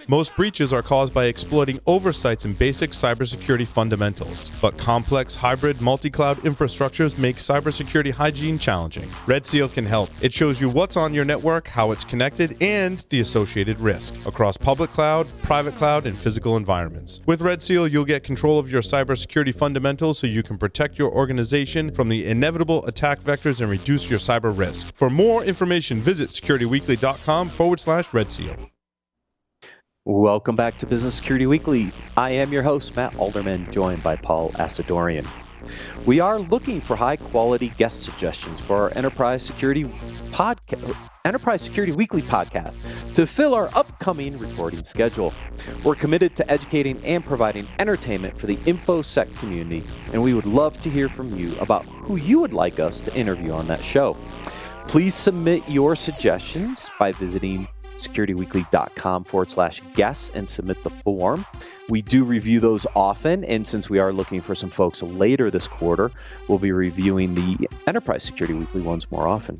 Most breaches are caused by exploiting oversights in basic cybersecurity fundamentals, but complex hybrid multi-cloud infrastructures make cybersecurity hygiene challenging. Red Seal can help. It shows you what's on your network, how it's connected, and the associated risk across public cloud, private cloud, and physical environments. With Red Seal, you'll get control of your cybersecurity fundamentals so you can protect your organization from the inevitable attack vectors and reduce your cyber risk. For more information, visit securityweekly.com/Red Seal. Welcome back to Business Security Weekly. I am your host, Matt Alderman, joined by Paul Asadorian. We are looking for high-quality guest suggestions for our Enterprise Security Weekly podcast to fill our upcoming recording schedule. We're committed to educating and providing entertainment for the InfoSec community, and we would love to hear from you about who you would like us to interview on that show. Please submit your suggestions by visiting securityweekly.com/guests and submit the form. We do review those often, and since we are looking for some folks later this quarter, we'll be reviewing the Enterprise Security Weekly ones more often.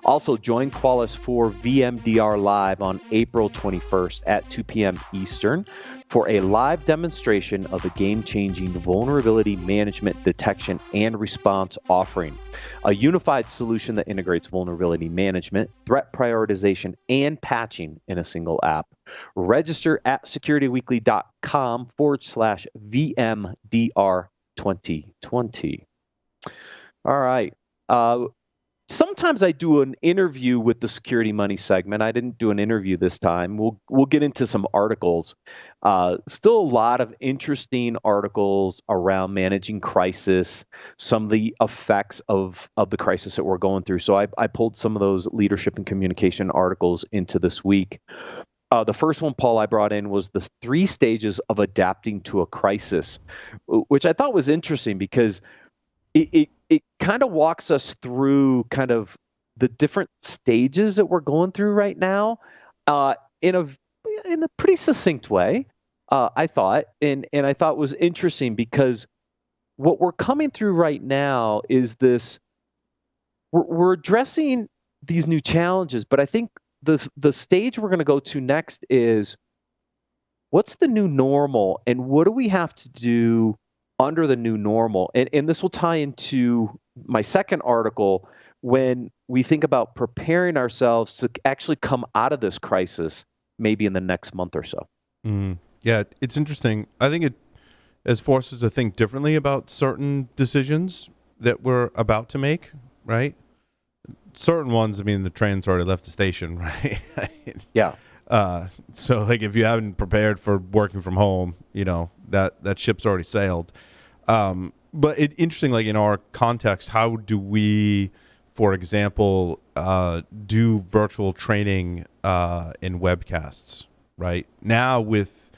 Also, join Qualys for VMDR Live on April 21st at 2 p.m. Eastern for a live demonstration of a game-changing vulnerability management detection and response offering, a unified solution that integrates vulnerability management, threat prioritization, and patching in a single app. Register at securityweekly.com/VMDR 2020. All right. Sometimes I do an interview with the Security Money segment. I didn't do an interview this time. We'll get into some articles. Still a lot of interesting articles around managing crisis, some of the effects of the crisis that we're going through. So I pulled some of those leadership and communication articles into this week. The first one, Paul, I brought in was the 3 stages of adapting to a crisis, which I thought was interesting because it kind of walks us through kind of the different stages that we're going through right now in a pretty succinct way, I thought. And I thought was interesting because what we're coming through right now is this, we're addressing these new challenges, but I think the stage we're going to go to next is what's the new normal and what do we have to do under the new normal? And this will tie into my second article when we think about preparing ourselves to actually come out of this crisis maybe in the next month or so. Yeah, it's interesting. I think it has forced us to think differently about certain decisions that we're about to make, right? Certain ones, I mean, the train's already left the station, right? Yeah. So like if you haven't prepared for working from home, you know, that ship's already sailed. But interesting, like in our context, how do we, for example, do virtual training in webcasts, right? Now with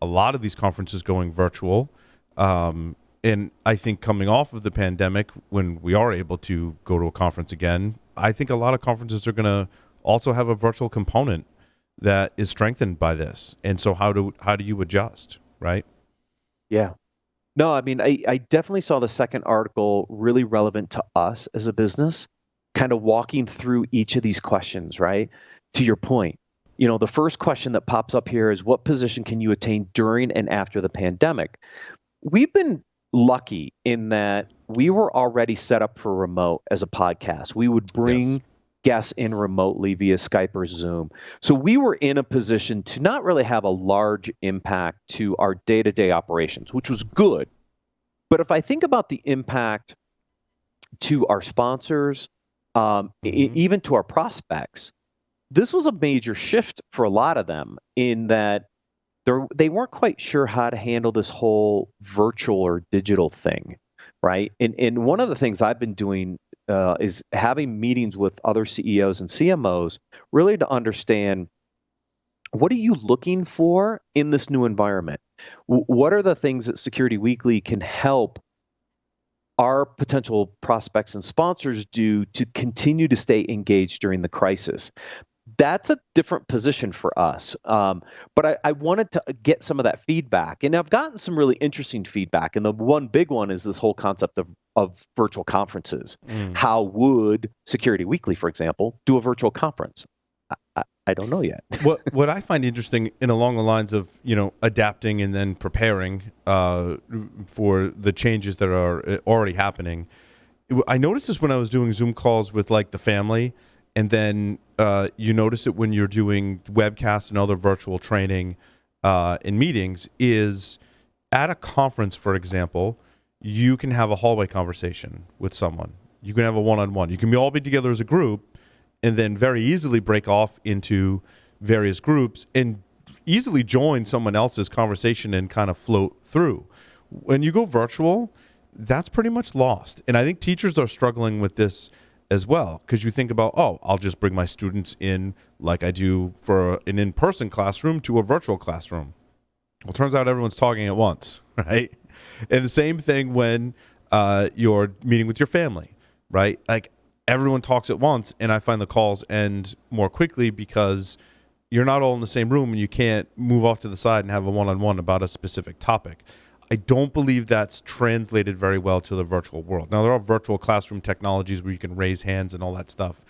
a lot of these conferences going virtual, and I think coming off of the pandemic, when we are able to go to a conference again, I think a lot of conferences are going to also have a virtual component that is strengthened by this. And so how do you adjust, right? Yeah. No, I mean, I definitely saw the second article really relevant to us as a business, kind of walking through each of these questions, right? To your point, you know, the first question that pops up here is what position can you attain during and after the pandemic? We've been lucky in that we were already set up for remote as a podcast. We would bring guests in remotely via Skype or Zoom. So we were in a position to not really have a large impact to our day-to-day operations, which was good. But if I think about the impact to our sponsors, even to our prospects, this was a major shift for a lot of them in that they weren't quite sure how to handle this whole virtual or digital thing, right? And one of the things I've been doing is having meetings with other CEOs and CMOs really to understand what are you looking for in this new environment? What are the things that Security Weekly can help our potential prospects and sponsors do to continue to stay engaged during the crisis? That's a different position for us. But I wanted to get some of that feedback. And I've gotten some really interesting feedback. And the one big one is this whole concept of virtual conferences. How would Security Weekly, for example, do a virtual conference? I I don't know yet. What I find interesting in along the lines of adapting and then preparing for the changes that are already happening. I noticed this when I was doing Zoom calls with like the family, and then you notice it when you're doing webcasts and other virtual training in meetings. Is at a conference, for example, you can have a hallway conversation with someone. You can have a one-on-one. You can all be together as a group, and then very easily break off into various groups and easily join someone else's conversation and kind of float through. When you go virtual, that's pretty much lost. And I think teachers are struggling with this as well, because you think about, I'll just bring my students in like I do for an in-person classroom to a virtual classroom. Well, it turns out everyone's talking at once, right? And the same thing when you're meeting with your family, right? Like everyone talks at once, and I find the calls end more quickly because you're not all in the same room and you can't move off to the side and have a one-on-one about a specific topic. I don't believe that's translated very well to the virtual world. Now, there are virtual classroom technologies where you can raise hands and all that stuff,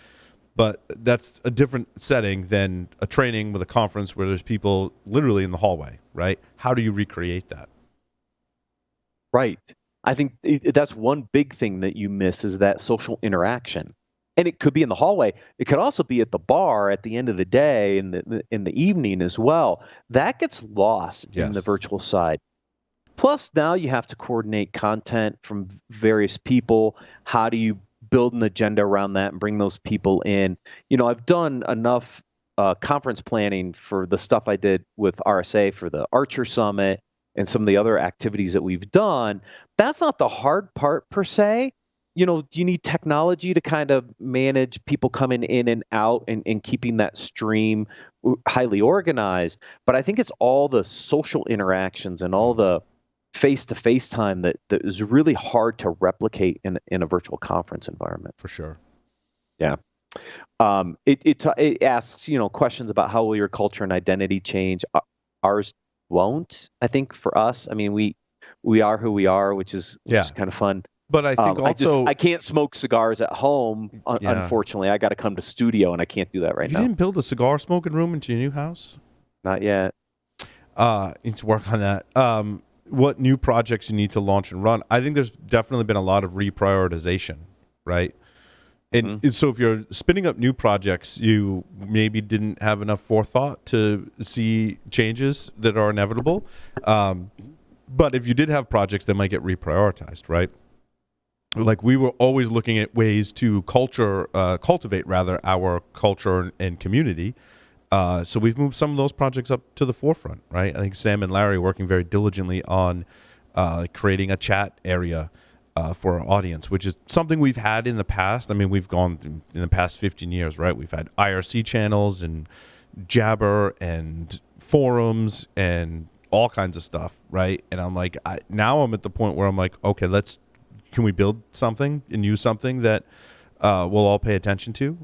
but that's a different setting than a training with a conference where there's people literally in the hallway, right? How do you recreate that? Right. I think that's one big thing that you miss is that social interaction. And it could be in the hallway. It could also be at the bar at the end of the day in the evening as well. That gets lost in the virtual side. Plus, now you have to coordinate content from various people. How do you build an agenda around that and bring those people in? I've done enough conference planning for the stuff I did with RSA for the Archer Summit and some of the other activities that we've done. That's not the hard part per se. You need technology to kind of manage people coming in and out and keeping that stream highly organized. But I think it's all the social interactions and all the face-to-face time that is really hard to replicate in a virtual conference environment. For sure. Yeah. It asks, questions about how will your culture and identity change. Ours won't, I think, for us. I mean, we are who we are, which is kind of fun. But I think also I can't smoke cigars at home. Unfortunately, I got to come to studio, and I can't do that right now. You didn't build a cigar smoking room into your new house? Not yet. You need to work on that. What new projects you need to launch and run? I think there's definitely been a lot of reprioritization, right? And so if you're spinning up new projects, you maybe didn't have enough forethought to see changes that are inevitable. But if you did have projects that might get reprioritized, right? Like we were always looking at ways to cultivate our culture and community. So we've moved some of those projects up to the forefront, right? I think Sam and Larry are working very diligently on creating a chat area for our audience, which is something we've had in the past. I mean, we've gone through, in the past 15 years, right? We've had IRC channels and Jabber and forums and all kinds of stuff, right? And I'm like, now I'm at the point where I'm like, okay, can we build something and use something that we'll all pay attention to?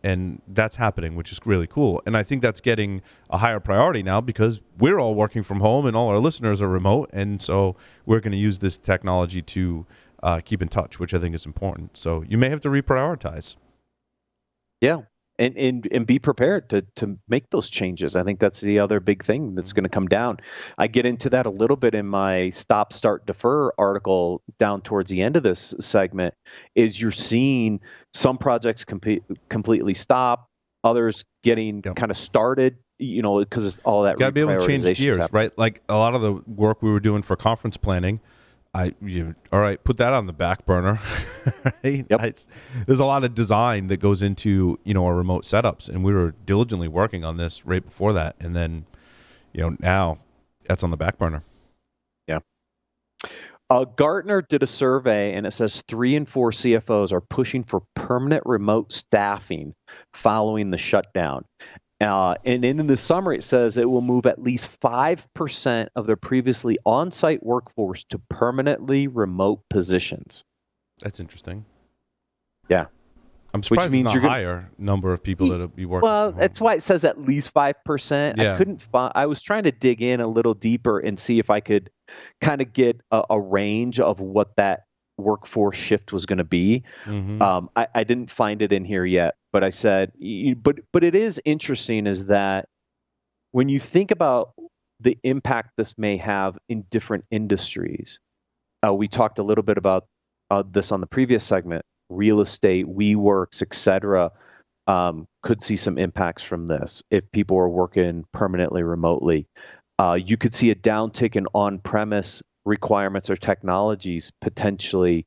And that's happening, which is really cool. And I think that's getting a higher priority now because we're all working from home and all our listeners are remote. And so we're going to use this technology to keep in touch, which I think is important. So you may have to reprioritize. Yeah. And be prepared to make those changes. I think that's the other big thing that's going to come down. I get into that a little bit in my Stop, Start, Defer article down towards the end of this segment, is you're seeing some projects completely stop, others getting kind of started, because all that. Got to be able to change gears, right? Like a lot of the work we were doing for conference planning, all right, put that on the back burner. Right? Yep. There's a lot of design that goes into our remote setups, and we were diligently working on this right before that, and then now that's on the back burner. Yeah. Gartner did a survey, and it says 3 in 4 CFOs are pushing for permanent remote staffing following the shutdown. And in the summary, it says it will move at least 5% of their previously on-site workforce to permanently remote positions. That's interesting. Yeah. I'm surprised it's not a higher number of people that will be working. Well, that's why it says at least 5%. Yeah. I was trying to dig in a little deeper and see if I could kind of get a range of what that workforce shift was going to be. I didn't find it in here yet. but I said, but it is interesting is that when you think about the impact this may have in different industries, we talked a little bit about this on the previous segment, real estate, WeWorks, et cetera, could see some impacts from this if people are working permanently remotely. You could see a downtick in on-premise requirements or technologies potentially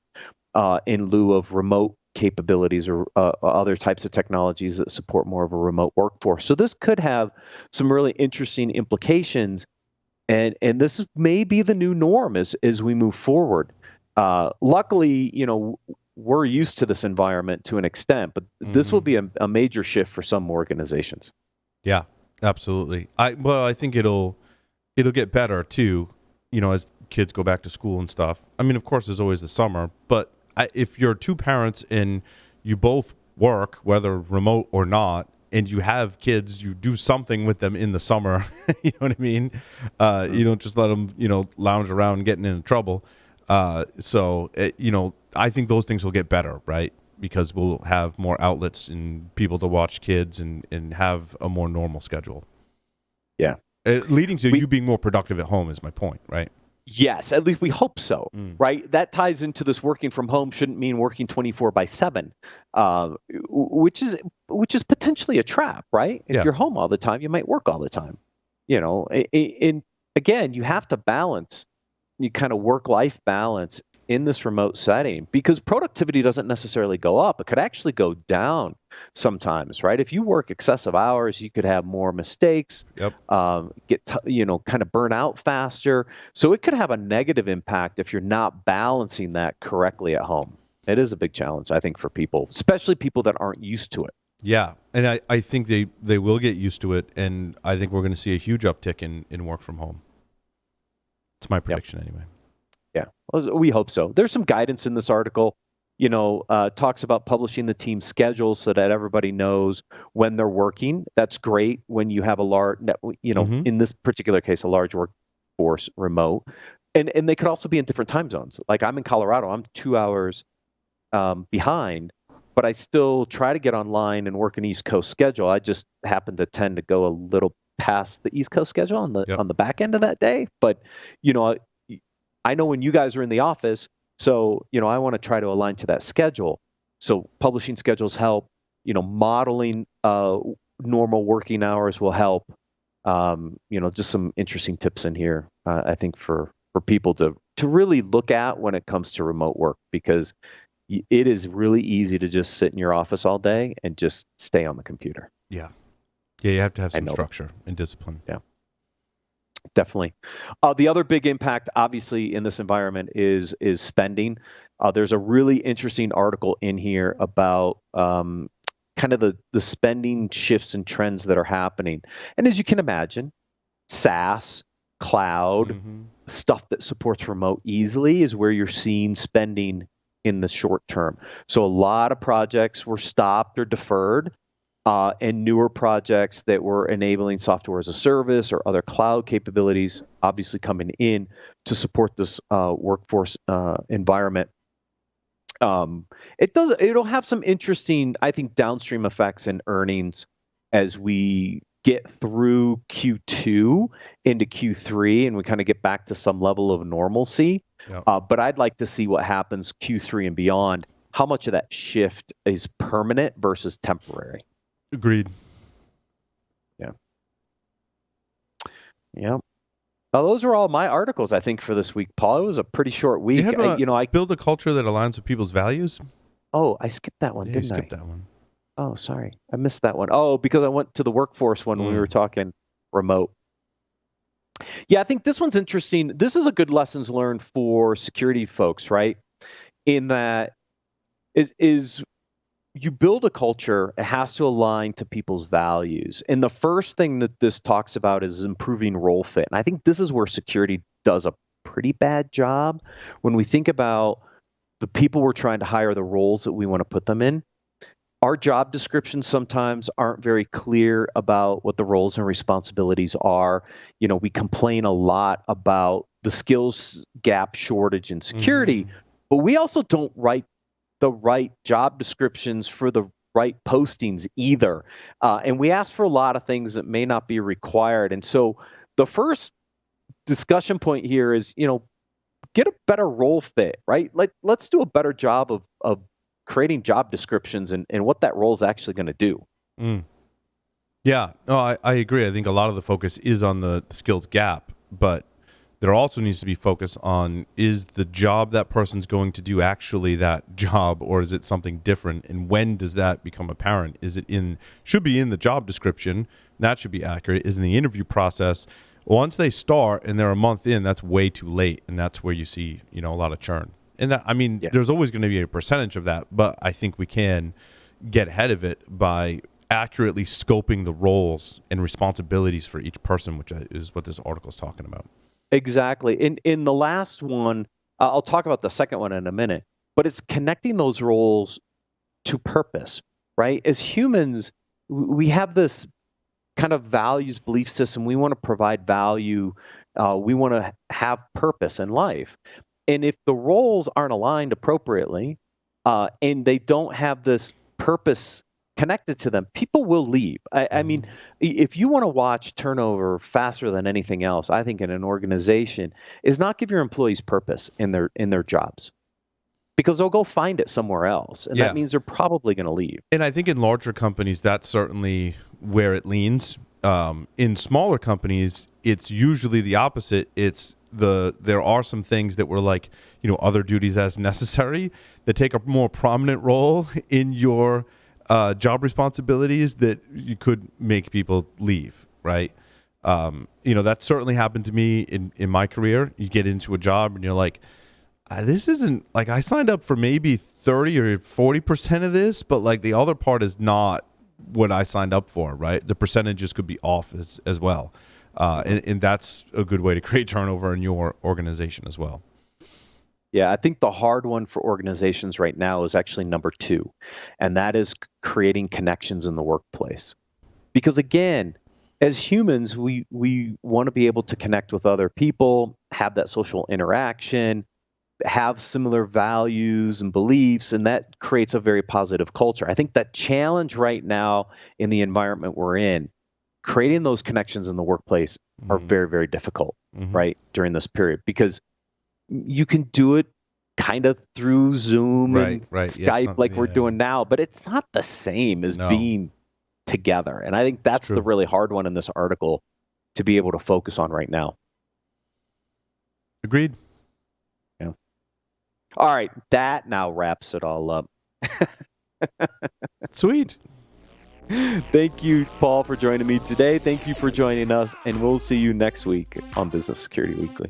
in lieu of remote capabilities or other types of technologies that support more of a remote workforce. So this could have some really interesting implications, and this may be the new norm as we move forward. Luckily, we're used to this environment to an extent, but this will be a major shift for some organizations. Yeah, absolutely. I think it'll get better too, as kids go back to school and stuff. I mean, of course, there's always the summer, but if you're two parents and you both work, whether remote or not, and you have kids, you do something with them in the summer. You know what I mean? You don't just let them, lounge around getting into trouble. I think those things will get better, right? Because we'll have more outlets and people to watch kids and have a more normal schedule. Yeah. Leading to you being more productive at home is my point, right? Yes, at least we hope so, right? That ties into this working from home shouldn't mean working 24/7, which is potentially a trap, right? If you're home all the time, you might work all the time. And again, you have to balance, you kind of work-life balance in this remote setting, because productivity doesn't necessarily go up. It could actually go down sometimes, right? If you work excessive hours, you could have more mistakes, get kind of burn out faster. So it could have a negative impact if you're not balancing that correctly at home. It is a big challenge, I think, for people, especially people that aren't used to it. Yeah, and I think they will get used to it, and I think we're going to see a huge uptick in work from home. It's my prediction anyway. Yeah, well, we hope so. There's some guidance in this article, talks about publishing the team schedules so that everybody knows when they're working. That's great when you have a large, in this particular case, a large workforce remote. And they could also be in different time zones. Like I'm in Colorado, I'm 2 hours behind, but I still try to get online and work an East Coast schedule. I just happen to tend to go a little past the East Coast schedule on the back end of that day. But, I know when you guys are in the office, so, I want to try to align to that schedule. So publishing schedules help, modeling normal working hours will help. Just some interesting tips in here, I think, for people to really look at when it comes to remote work, because it is really easy to just sit in your office all day and just stay on the computer. Yeah. Yeah, you have to have some structure and discipline. Yeah. Definitely. The other big impact, obviously, in this environment is spending. There's a really interesting article in here about kind of the spending shifts and trends that are happening. And as you can imagine, SaaS, cloud, stuff that supports remote easily is where you're seeing spending in the short term. So a lot of projects were stopped or deferred. And newer projects that were enabling software as a service or other cloud capabilities, obviously coming in to support this workforce environment. It'll have some interesting, I think, downstream effects in earnings as we get through Q2 into Q3 and we kind of get back to some level of normalcy. But I'd like to see what happens Q3 and beyond. How much of that shift is permanent versus temporary? Agreed. Yeah. Yeah. Those are all my articles, I think, for this week, Paul. It was a pretty short week. I build a culture that aligns with people's values. Oh, I skipped that one, didn't I? You skipped that one. Oh, sorry. I missed that one. Oh, because I went to the workforce one when we were talking remote. Yeah, I think this one's interesting. This is a good lessons learned for security folks, right? In that is you build a culture, it has to align to people's values. And the first thing that this talks about is improving role fit. And I think this is where security does a pretty bad job. When we think about the people we're trying to hire, the roles that we want to put them in, our job descriptions sometimes aren't very clear about what the roles and responsibilities are. We complain a lot about the skills gap shortage in security, but we also don't write the right job descriptions for the write postings either. And we ask for a lot of things that may not be required. And so the first discussion point here is, get a better role fit, right? Let's do a better job of creating job descriptions and what that role is actually going to do. Mm. Yeah, no, I agree. I think a lot of the focus is on the skills gap, but there also needs to be focus on, is the job that person's going to do actually that job, or is it something different? And when does that become apparent? Should be in the job description. That should be accurate. Is in the interview process. Once they start and they're a month in, that's way too late. And that's where you see, a lot of churn. And that, there's always going to be a percentage of that, but I think we can get ahead of it by accurately scoping the roles and responsibilities for each person, which is what this article is talking about. Exactly. In the last one, I'll talk about the second one in a minute, but it's connecting those roles to purpose, right? As humans, we have this kind of values belief system. We want to provide value. We want to have purpose in life. And if the roles aren't aligned appropriately, and they don't have this purpose connected to them, people will leave. I mean, if you want to watch turnover faster than anything else, I think in an organization, is not give your employees purpose in their jobs, because they'll go find it somewhere else, and that means they're probably going to leave. And I think in larger companies, that's certainly where it leans. In smaller companies, it's usually the opposite. There are some things that were like, other duties as necessary that take a more prominent role in your job responsibilities that you could make people leave, right? That certainly happened to me in my career. You get into a job and you're like, this isn't, like, I signed up for maybe 30 or 40% of this, but like the other part is not what I signed up for, right? The percentages could be off as well. And that's a good way to create turnover in your organization as well. Yeah, I think the hard one for organizations right now is actually number 2, and that is creating connections in the workplace. Because again, as humans, we want to be able to connect with other people, have that social interaction, have similar values and beliefs, and that creates a very positive culture. I think that challenge right now in the environment we're in, creating those connections in the workplace are very, very difficult, right, during this period, because you can do it kind of through Zoom and Skype we're doing now, but it's not the same as being together. And I think that's the really hard one in this article to be able to focus on right now. Agreed. Yeah. All right. That now wraps it all up. Sweet. Thank you, Paul, for joining me today. Thank you for joining us, and we'll see you next week on Business Security Weekly.